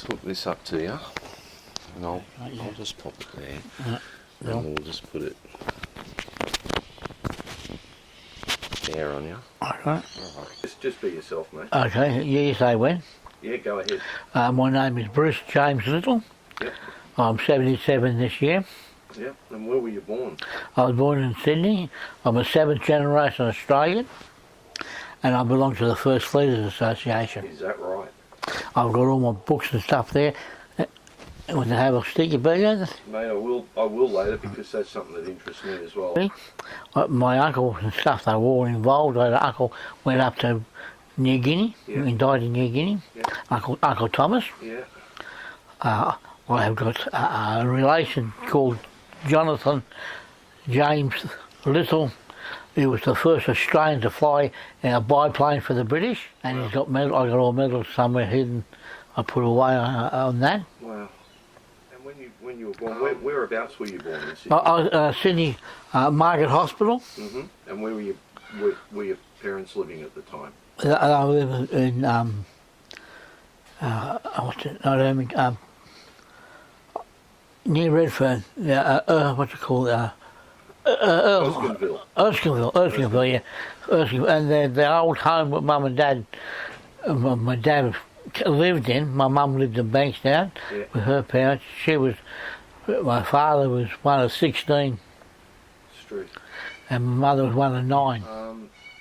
just hook this up to you, and I'll just pop it there, and we'll just put it there on you. Okay. Alright. Just be yourself, mate. Okay, you say when. Yeah, go ahead. My name is Bruce James Little. Yep. I'm 77 this year. Yep. And where were you born? I was born in Sydney. I'm a 7th generation Australian, and I belong to the First Fleeters Association. Is that right? I've got all my books and stuff there. Want to have a sticky burger? Mate, I will later, because that's something that interests me as well. My uncle and stuff, they were all involved. My uncle went up to New Guinea, and died in New Guinea. Uncle Thomas. Yeah. I have got a relation called Jonathan James Little. He was the first Australian to fly in a biplane for the British, and he's got medals. I got all medals somewhere hidden. I put away on that. Wow. And when you were born, whereabouts were you born in Sydney? I was Sydney Margaret Hospital. Mhm. And where were your parents living at the time? I live in what's it? Not Birmingham. Near Redfern. What's it called? Erskineville. Erskineville, yeah. Erskineville. And the old home that Mum and Dad, my dad lived in. My mum lived in Bankstown with her parents. My father was one of 16. Street. And my mother was one of 9.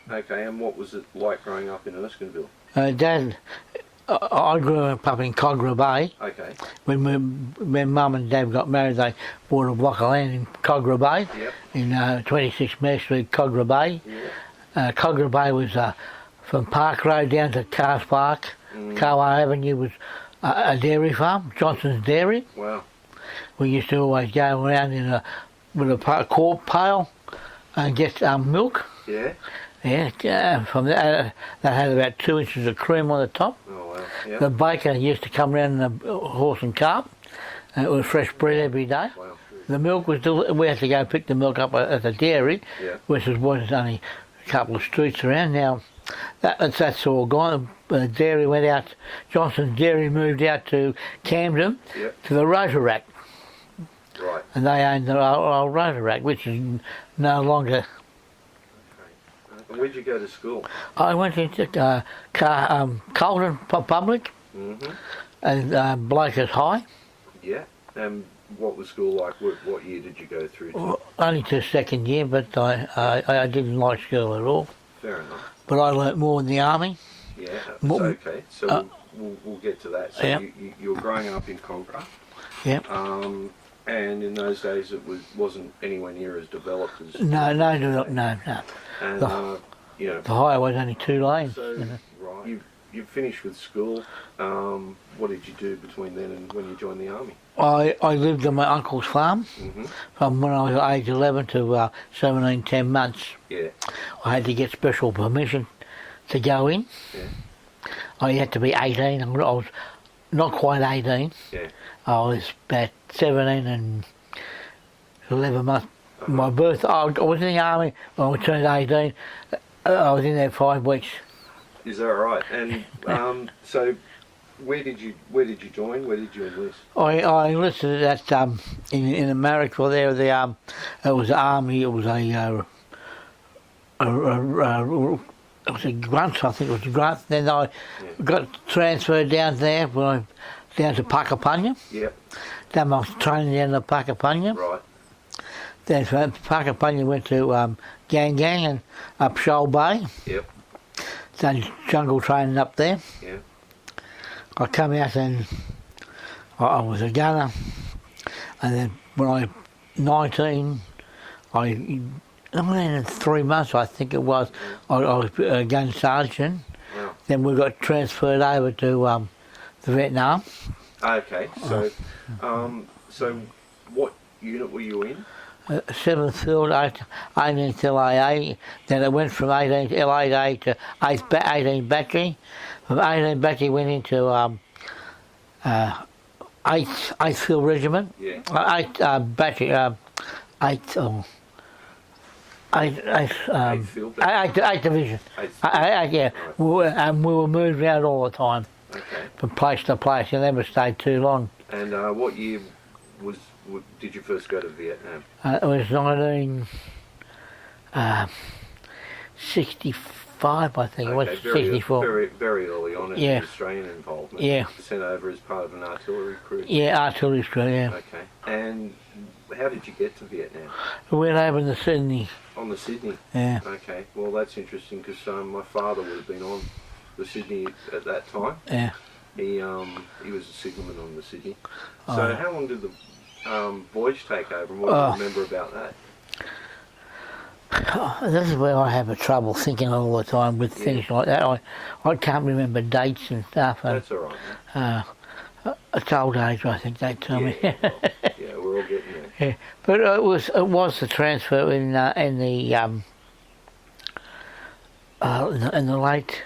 Okay, and what was it like growing up in Erskineville? Dad, I grew up in Cogra Bay. Okay. When Mum and Dad got married, they bought a block of land in Cogra Bay, in 26 Mare Street, Cogra Bay. Yeah. Cogra Bay was from Park Road down to Cars Park. Carway Avenue was a dairy farm, Johnson's Dairy. Wow. We used to always go around with a quart pail and get milk. Yeah. Yeah, from that had about 2 inches of cream on the top. Oh wow. Yeah. The baker used to come around in a horse and cart, and it was fresh bread every day. Wow. The milk was we had to go pick the milk up at the dairy, which was only a couple of streets around. Now that's all gone. The dairy went out. Johnson's Dairy moved out to Camden, to the Rotaract. Right. And they owned the old Rotaract, which is no longer. And where'd you go to school? I went into Colton Public and Blakers High. Yeah. And what was school like? What year did you go through to? Well, only to 2nd year, but I didn't like school at all. Fair enough. But I learnt more in the army. Yeah, it's okay. So we'll get to that. So you were growing up in Cogra. Yeah. And in those days it wasn't anywhere near as developed as... No. And, the highway was only 2 lanes. So, right. You finished with school. What did you do between then and when you joined the army? I lived on my uncle's farm from when I was age 11 to 17, 10 months. Yeah. I had to get special permission to go in. Yeah. I had to be 18. I was not quite 18. Yeah. I was about 17 and 11 months. My birth, I was in the army when I turned 18. I was in there 5 weeks. Is that right? And so, where did you join? Where did you enlist? I enlisted at in America. There, it was army. It was it was a grunt. I think it was a grunt. Then I got transferred down there down to Puckapunya. Yep. Done my training down to Puckapunya. Right. Then from Puckapunya went to Gang and up Shoal Bay. Yep. Done jungle training up there. Yeah. I come out and I was a gunner. And then when I was 19, in 3 months I think it was, I was a gun sergeant. Wow. Then we got transferred over to the Vietnam. Okay, so so what unit were you in? 7th Field, 18th LAA. Then it went from 18th LAA to 18th Battery. From 18th Battery went into 8th Field Regiment. Yeah. 8th Battery. 8th 8th Division. 8th. Yeah. Right. And we were moved around all the time. Okay. from place to place. You never stayed too long. And what year did you first go to Vietnam? It was 1965, I think. It was Okay, 64. very, very early on in Yeah. the Australian involvement. Yeah. Sent over as part of an artillery crew. Yeah, artillery crew, yeah. Okay. And how did you get to Vietnam? We went over to Sydney. On the Sydney? Yeah. Okay. Well, that's interesting because my father would have been on the Sydney at that time. Yeah. He was a signalman on the Sydney. Oh, So yeah. how long did the voyage take over, and what do you remember about that? This is where I have a trouble thinking all the time with things like that. I can't remember dates and stuff. And, That's all right. it's old age, I think they tell me. Yeah, yeah, we're all getting there. Yeah, but it was the transfer in the late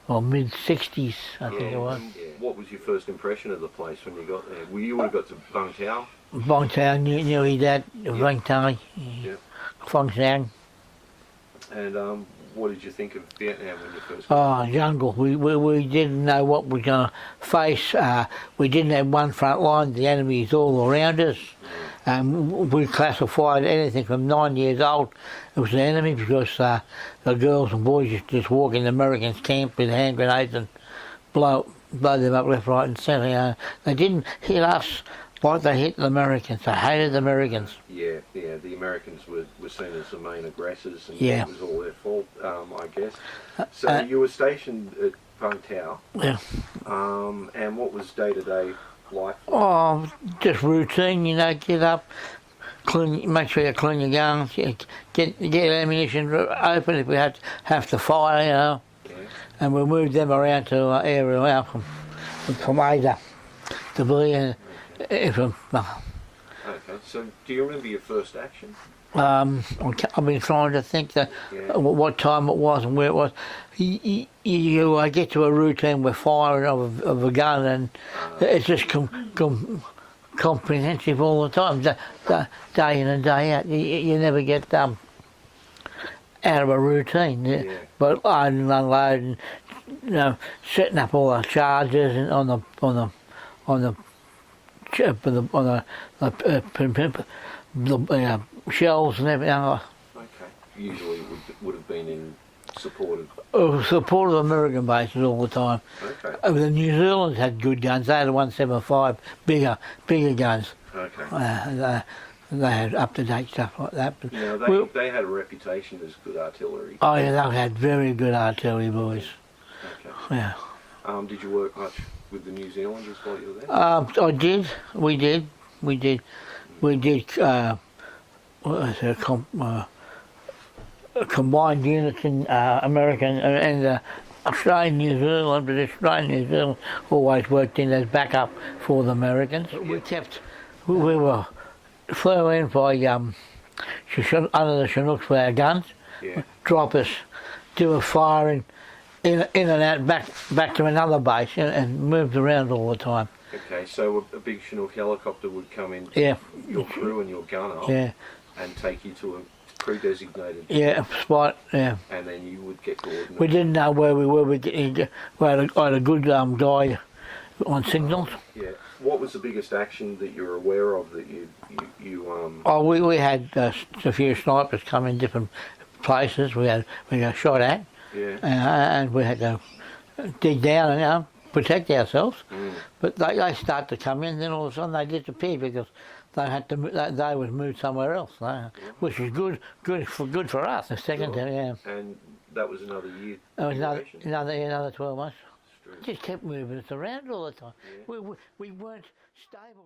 or mid '60s, I think it was. Yeah. What was your first impression of the place when you got there? Well, you would have got to Bung Tao. Bong Town, knew that, Vang Tai, Yeah. Phong Sang. And what did you think of Vietnam when you first got Oh, jungle. We didn't know what we were going to face. We didn't have one front line. The enemy is all around us. We classified anything from 9 years old. It was the enemy because the girls and boys used to just walk in the Americans' camp with hand grenades and blow them up left, right and centre. They didn't hit us like they hit the Americans. They hated the Americans. Yeah, the Americans were seen as the main aggressors, and Yeah. it was all their fault, I guess. So you were stationed at Bung Tao, Yeah. and what was day-to-day life? Oh, just routine, get up, make sure you clean your guns, get ammunition open if we have to fire, Yeah. and we moved them around to an area out from Ada to be from. Okay, so do you remember your first action? I've been trying to think what time it was and where it was. I get to a routine with firing of a gun, and it's just comprehensive all the time, day in and day out. You never get out of a routine. Yeah. But loading and unloading, setting up all the charges and on the shells and everything. Okay. Usually it would have been in support of... Support of American bases all the time. Okay. The New Zealanders had good guns. They had a 175, bigger guns. Okay. They had up-to-date stuff like that. But they had a reputation as good artillery. oh yeah, they had very good artillery boys. Okay. Yeah. Did you work much with the New Zealanders while you were there? I did. We did. Combined units in American and Australian New Zealand, but Australian New Zealand always worked in as backup for the Americans. We were flew in by under the Chinooks with our guns, drop us, do a firing in and out back to another base and moved around all the time. Okay, so a big Chinook helicopter would come in, Yeah. your crew and your gunner, Yeah. and take you to a pre-designated Yeah, spot. Yeah. and then you would get coordinates. We didn't know where we were. We had a good guy on signals. Yeah. What was the biggest action that you're aware of that you Oh, we had a few snipers come in different places. We got shot at, and we had to dig down and protect ourselves. But they started to come in, then all of a sudden they disappeared because they had to they was moved somewhere else, which is good for us. The second time, yeah. And that was another year. It was duration? another 12 months. Straight. Just kept moving us around all the time. We weren't stable.